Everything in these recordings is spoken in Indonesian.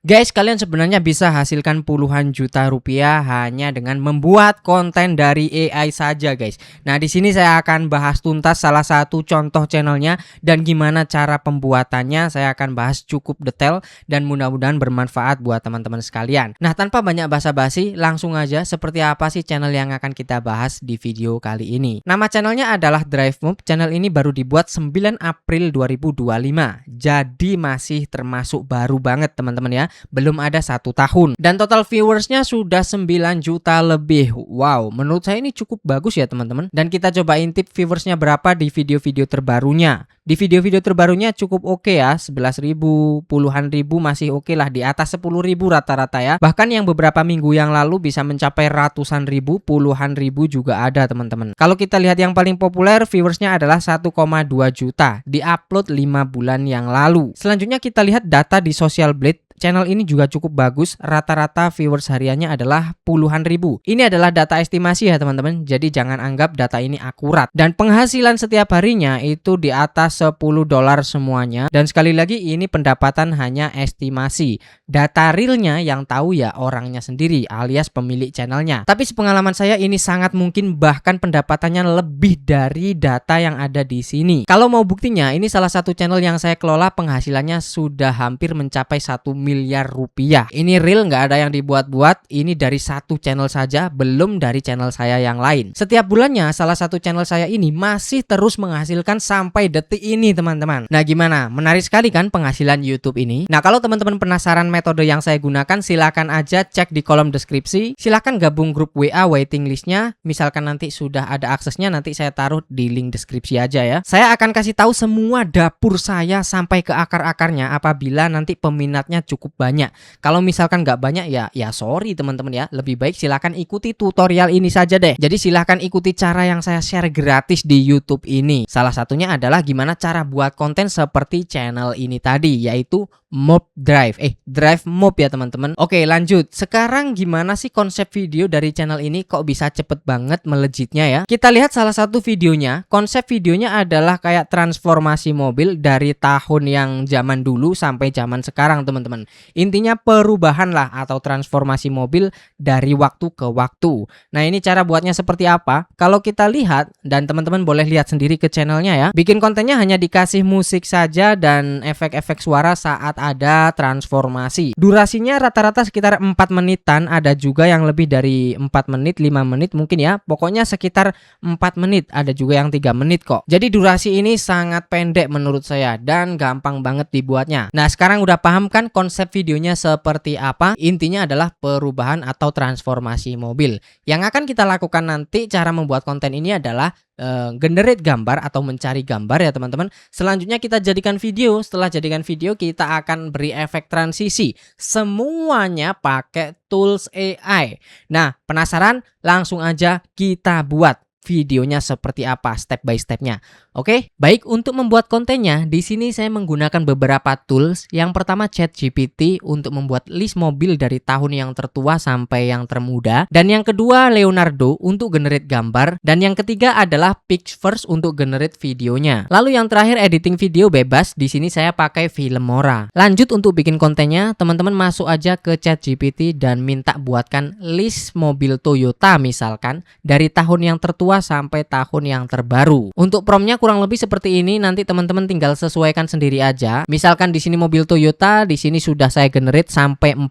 Guys, kalian sebenarnya bisa hasilkan puluhan juta rupiah hanya dengan membuat konten dari AI saja, guys. Nah, di sini saya akan bahas tuntas salah satu contoh channelnya dan gimana cara pembuatannya. Saya akan bahas cukup detail dan mudah-mudahan bermanfaat buat teman-teman sekalian. Nah, tanpa banyak basa-basi, langsung aja seperti apa sih channel yang akan kita bahas di video kali ini. Nama channelnya adalah DriveMove. Channel ini baru dibuat 9 April 2025. Jadi masih termasuk baru banget, teman-teman ya. Belum ada 1 tahun dan total viewersnya sudah 9 juta lebih. Wow, menurut saya ini cukup bagus ya teman-teman. Dan kita coba intip viewersnya berapa di video-video terbarunya. Di video-video terbarunya cukup oke ya, 11.000, puluhan ribu masih oke lah, di atas 10.000 rata-rata ya. Bahkan yang beberapa minggu yang lalu bisa mencapai ratusan ribu, puluhan ribu juga ada teman-teman. Kalau kita lihat yang paling populer, viewersnya adalah 1,2 juta, diupload 5 bulan yang lalu. Selanjutnya kita lihat data di Social Blade. Channel ini juga cukup bagus, rata-rata viewers hariannya adalah puluhan ribu. Ini adalah data estimasi ya teman-teman, jadi jangan anggap data ini akurat. Dan penghasilan setiap harinya itu di atas $10 semuanya. Dan sekali lagi ini pendapatan hanya estimasi. Data realnya yang tahu ya orangnya sendiri alias pemilik channelnya. Tapi sepengalaman saya ini sangat mungkin bahkan pendapatannya lebih dari data yang ada di sini. Kalau mau buktinya, ini salah satu channel yang saya kelola penghasilannya sudah hampir mencapai 1 miliar rupiah. Ini real, nggak ada yang dibuat-buat. Ini dari satu channel saja, belum dari channel saya yang lain. Setiap bulannya salah satu channel saya ini masih terus menghasilkan sampai detik ini teman-teman. Nah gimana? Menarik sekali kan penghasilan YouTube ini? Nah kalau teman-teman penasaran metode yang saya gunakan, silakan aja cek di kolom deskripsi. Silakan gabung grup WA waiting listnya. Misalkan nanti sudah ada aksesnya, nanti saya taruh di link deskripsi aja ya. Saya akan kasih tahu semua dapur saya sampai ke akar-akarnya apabila nanti peminatnya cukup banyak. Kalau misalkan nggak banyak ya sorry teman-teman ya. Lebih baik silahkan ikuti tutorial ini saja deh. Jadi silahkan ikuti cara yang saya share gratis di YouTube ini. Salah satunya adalah gimana cara buat konten seperti channel ini tadi, yaitu Mob Drive. DriveMove ya teman-teman. Oke lanjut. Sekarang gimana sih konsep video dari channel ini kok bisa cepet banget melejitnya ya? Kita lihat salah satu videonya. Konsep videonya adalah kayak transformasi mobil dari tahun yang zaman dulu sampai zaman sekarang teman-teman. Intinya perubahan lah atau transformasi mobil dari waktu ke waktu. Nah ini cara buatnya seperti apa? Kalau kita lihat, dan teman-teman boleh lihat sendiri ke channelnya ya. Bikin kontennya hanya dikasih musik saja dan efek-efek suara saat ada transformasi. Durasinya rata-rata sekitar 4 menitan. Ada juga yang lebih dari 4 menit, 5 menit mungkin ya. Pokoknya sekitar 4 menit. Ada juga yang 3 menit kok. Jadi durasi ini sangat pendek menurut saya dan gampang banget dibuatnya. Nah sekarang udah paham kan konsep videonya seperti apa? Intinya adalah perubahan atau transformasi mobil. Yang akan kita lakukan nanti cara membuat konten ini adalah generate gambar atau mencari gambar ya teman-teman. Selanjutnya kita jadikan video. Setelah jadikan video kita akan beri efek transisi. Semuanya pakai tools AI. Nah penasaran? Langsung aja kita buat videonya seperti apa step by stepnya. Oke, baik, untuk membuat kontennya di sini saya menggunakan beberapa tools. Yang pertama ChatGPT untuk membuat list mobil dari tahun yang tertua sampai yang termuda, dan yang kedua Leonardo untuk generate gambar, dan yang ketiga adalah Pixverse untuk generate videonya. Lalu yang terakhir editing video bebas. Di sini saya pakai Filmora. Lanjut untuk bikin kontennya, teman-teman masuk aja ke ChatGPT dan minta buatkan list mobil Toyota misalkan dari tahun yang tertua sampai tahun yang terbaru. Untuk promptnya kurang lebih seperti ini, nanti teman-teman tinggal sesuaikan sendiri aja. Misalkan di sini mobil Toyota, di sini sudah saya generate sampai 40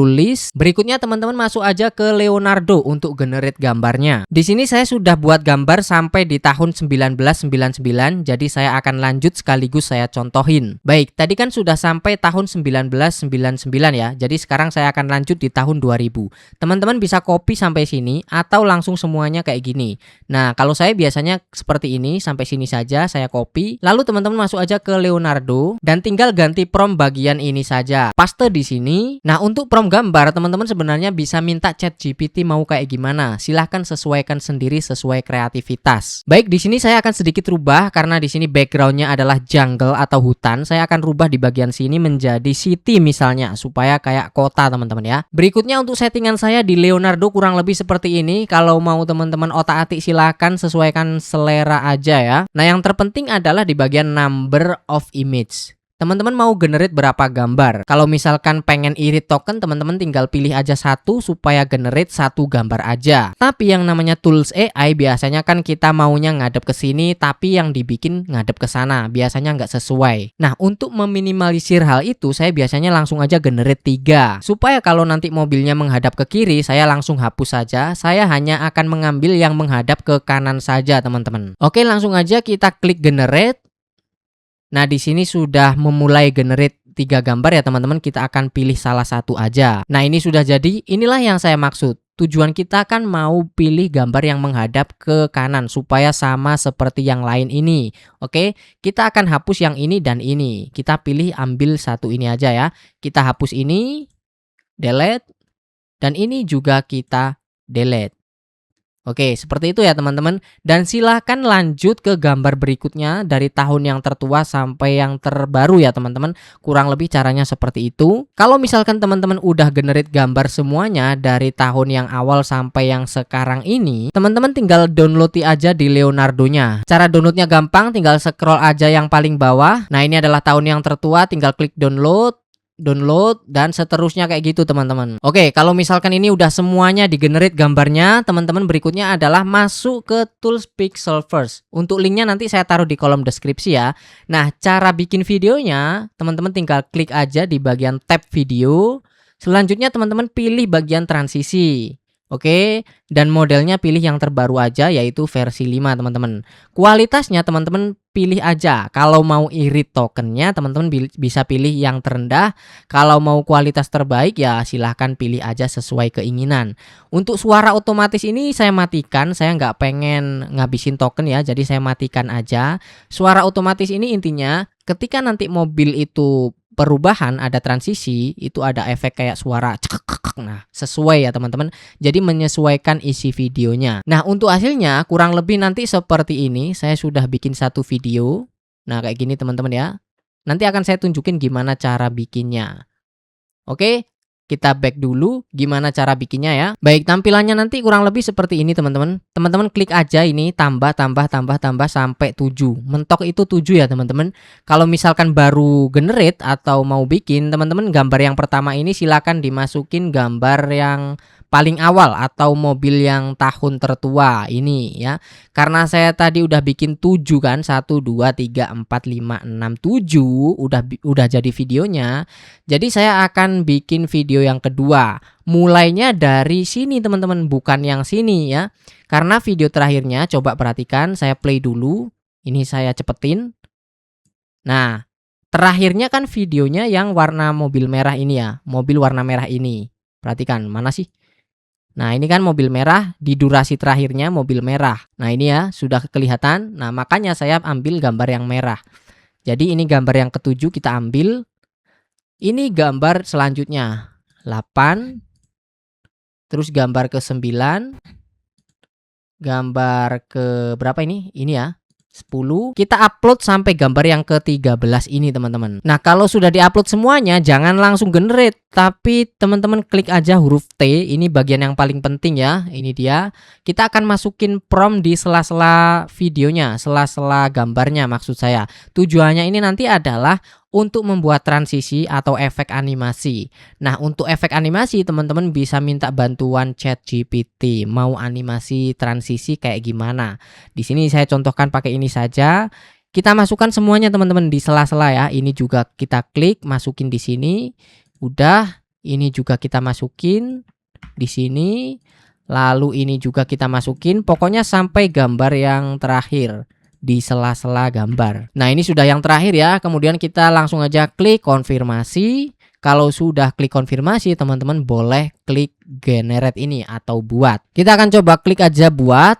list. Berikutnya teman-teman masuk aja ke Leonardo untuk generate gambarnya. Di sini saya sudah buat gambar sampai di tahun 1999, jadi saya akan lanjut sekaligus saya contohin. Baik, tadi kan sudah sampai tahun 1999 ya. Jadi sekarang saya akan lanjut di tahun 2000. Teman-teman bisa copy sampai sini atau langsung semuanya kayak gini. Nah, kalau saya biasanya seperti ini, sampai sini saja saya copy. Lalu teman-teman masuk aja ke Leonardo dan tinggal ganti prompt bagian ini saja. Paste di sini. Nah, untuk prompt gambar teman-teman sebenarnya bisa minta ChatGPT mau kayak gimana. Silahkan sesuaikan sendiri sesuai kreativitas. Baik, di sini saya akan sedikit rubah karena di sini backgroundnya adalah jungle atau hutan. Saya akan rubah di bagian sini menjadi city misalnya supaya kayak kota teman-teman ya. Berikutnya untuk settingan saya di Leonardo kurang lebih seperti ini. Kalau mau teman-teman otak-atik silahkan sesuaikan selera aja ya. Nah yang terpenting adalah di bagian number of image. Teman-teman mau generate berapa gambar? Kalau misalkan pengen irit token, teman-teman tinggal pilih aja satu supaya generate satu gambar aja. Tapi yang namanya tools AI biasanya kan kita maunya ngadep ke sini, tapi yang dibikin ngadep ke sana. Biasanya nggak sesuai. Nah, untuk meminimalisir hal itu, saya biasanya langsung aja generate 3. Supaya kalau nanti mobilnya menghadap ke kiri, saya langsung hapus saja. Saya hanya akan mengambil yang menghadap ke kanan saja, teman-teman. Oke, langsung aja kita klik generate. Nah, di sini sudah memulai generate 3 gambar ya teman-teman, kita akan pilih salah satu aja. Nah, ini sudah jadi, inilah yang saya maksud. Tujuan kita kan mau pilih gambar yang menghadap ke kanan supaya sama seperti yang lain ini. Oke, kita akan hapus yang ini dan ini. Kita pilih ambil satu ini aja ya. Kita hapus ini, delete, dan ini juga kita delete. Oke, seperti itu ya teman-teman. Dan silahkan lanjut ke gambar berikutnya dari tahun yang tertua sampai yang terbaru ya teman-teman. Kurang lebih caranya seperti itu. Kalau misalkan teman-teman udah generate gambar semuanya dari tahun yang awal sampai yang sekarang ini, teman-teman tinggal download aja di Leonardo-nya. Cara downloadnya gampang, tinggal scroll aja yang paling bawah. Nah, ini adalah tahun yang tertua, tinggal klik download, dan seterusnya kayak gitu teman-teman. Oke, kalau misalkan ini udah semuanya di-generate gambarnya, teman-teman berikutnya adalah masuk ke tools Pixel First. Untuk linknya nanti saya taruh di kolom deskripsi ya. Nah, cara bikin videonya, teman-teman tinggal klik aja di bagian tab video. Selanjutnya teman-teman pilih bagian transisi. Oke, dan modelnya pilih yang terbaru aja yaitu versi 5 teman-teman. Kualitasnya teman-teman pilih aja. Kalau mau irit tokennya teman-teman bisa pilih yang terendah. Kalau mau kualitas terbaik ya silahkan pilih aja sesuai keinginan. Untuk suara otomatis ini saya matikan, saya nggak pengen ngabisin token ya, jadi saya matikan aja. Suara otomatis ini intinya ketika nanti mobil itu perubahan, ada transisi, itu ada efek kayak suara cekek. Nah, sesuai ya teman-teman. Jadi menyesuaikan isi videonya. Nah, untuk hasilnya kurang lebih nanti seperti ini. Saya sudah bikin satu video. Nah, kayak gini teman-teman ya. Nanti akan saya tunjukin gimana cara bikinnya. Oke, kita back dulu gimana cara bikinnya ya. Baik, tampilannya nanti kurang lebih seperti ini teman-teman. Teman-teman klik aja ini tambah sampai 7. Mentok itu 7 ya teman-teman. Kalau misalkan baru generate atau mau bikin, teman-teman gambar yang pertama ini silakan dimasukin gambar yang paling awal atau mobil yang tahun tertua ini ya. Karena saya tadi udah bikin 7 kan, 1 2 3 4 5 6 7 udah jadi videonya. Jadi saya akan bikin video yang kedua. Mulainya dari sini teman-teman, bukan yang sini ya. Karena video terakhirnya coba perhatikan, saya play dulu. Ini saya cepetin. Nah, terakhirnya kan videonya yang warna mobil merah ini ya. Mobil warna merah ini. Perhatikan, mana sih? Nah, ini kan mobil merah, di durasi terakhirnya mobil merah. Nah, ini ya, sudah kelihatan. Nah, makanya saya ambil gambar yang merah. Jadi ini gambar yang ketujuh kita ambil. Ini gambar selanjutnya 8. Terus gambar ke 9. Gambar ke berapa ini? Ini ya 10. Kita upload sampai gambar yang ke-13 ini teman-teman. Nah, kalau sudah diupload semuanya jangan langsung generate, tapi teman-teman klik aja huruf T. Ini bagian yang paling penting ya. Ini dia. Kita akan masukin prompt di sela-sela videonya, sela-sela gambarnya maksud saya. Tujuannya ini nanti adalah untuk membuat transisi atau efek animasi. Nah, untuk efek animasi teman-teman bisa minta bantuan ChatGPT. Mau animasi transisi kayak gimana? Di sini saya contohkan pakai ini saja. Kita masukkan semuanya teman-teman di sela-sela ya. Ini juga kita klik, masukin di sini. Udah, ini juga kita masukin di sini. Lalu ini juga kita masukin. Pokoknya sampai gambar yang terakhir di sela-sela gambar. Nah, ini sudah yang terakhir ya. Kemudian kita langsung aja klik konfirmasi. Kalau sudah klik konfirmasi, teman-teman boleh klik generate ini atau buat. Kita akan coba klik aja buat.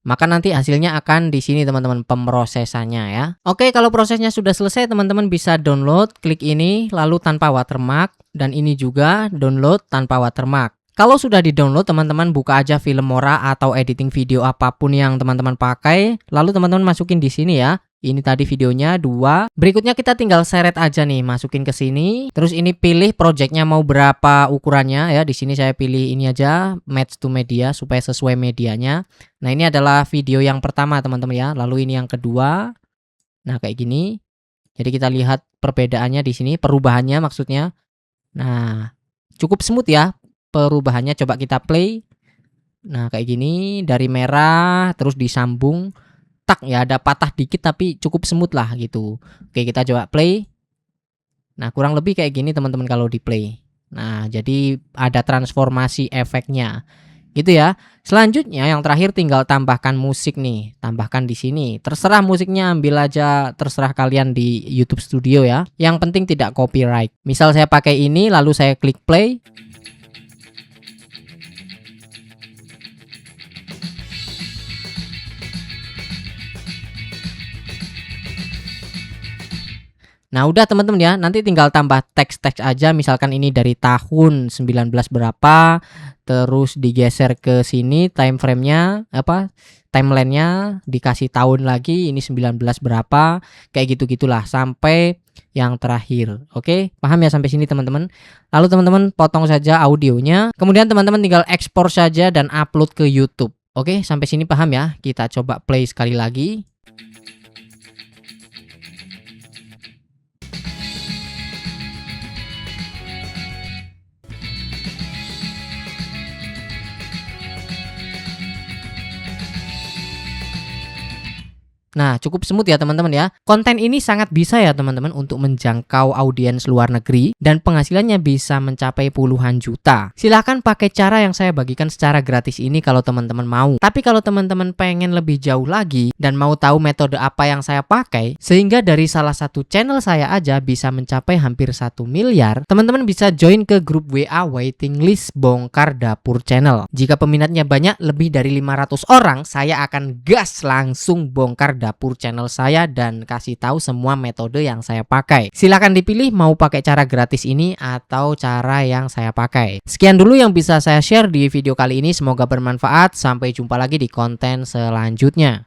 Maka nanti hasilnya akan di sini teman-teman, pemrosesannya ya. Oke, kalau prosesnya sudah selesai teman-teman bisa download, klik ini lalu tanpa watermark, dan ini juga download tanpa watermark. Kalau sudah di-download, teman-teman buka aja Filmora atau editing video apapun yang teman-teman pakai, lalu teman-teman masukin di sini ya. Ini tadi videonya 2. Berikutnya kita tinggal seret aja nih, masukin ke sini. Terus ini pilih projectnya mau berapa ukurannya ya. Di sini saya pilih ini aja, match to media supaya sesuai medianya. Nah, ini adalah video yang pertama teman-teman ya. Lalu ini yang kedua. Nah, kayak gini. Jadi kita lihat perbedaannya di sini, perubahannya maksudnya. Nah, cukup smooth ya perubahannya. Coba kita play. Nah, kayak gini dari merah terus disambung tak ya, ada patah dikit tapi cukup smooth lah gitu. Oke, kita coba play. Nah, kurang lebih kayak gini teman-teman kalau di play. Nah, jadi ada transformasi efeknya. Gitu ya. Selanjutnya yang terakhir tinggal tambahkan musik nih. Tambahkan di sini. Terserah musiknya, ambil aja terserah kalian di YouTube Studio ya. Yang penting tidak copyright. Misal saya pakai ini lalu saya klik play. Nah, udah teman-teman ya, nanti tinggal tambah teks-teks aja, misalkan ini dari tahun 19 berapa, terus digeser ke sini time frame-nya, timeline-nya dikasih tahun lagi, ini 19 berapa, kayak gitu-gitulah sampai yang terakhir. Oke, paham ya sampai sini teman-teman? Lalu teman-teman potong saja audionya, kemudian teman-teman tinggal ekspor saja dan upload ke YouTube. Oke, sampai sini paham ya? Kita coba play sekali lagi. Nah, cukup smooth ya teman-teman ya. Konten ini sangat bisa ya teman-teman untuk menjangkau audiens luar negeri dan penghasilannya bisa mencapai puluhan juta. Silahkan pakai cara yang saya bagikan secara gratis ini kalau teman-teman mau. Tapi kalau teman-teman pengen lebih jauh lagi dan mau tahu metode apa yang saya pakai, sehingga dari salah satu channel saya aja bisa mencapai hampir 1 miliar, teman-teman bisa join ke grup WA waiting list Bongkar Dapur Channel. Jika peminatnya banyak, lebih dari 500 orang, saya akan gas langsung bongkar dapur channel saya dan kasih tahu semua metode yang saya pakai. Silahkan dipilih mau pakai cara gratis ini atau cara yang saya pakai. Sekian dulu yang bisa saya share di video kali ini, semoga bermanfaat. Sampai jumpa lagi di konten selanjutnya.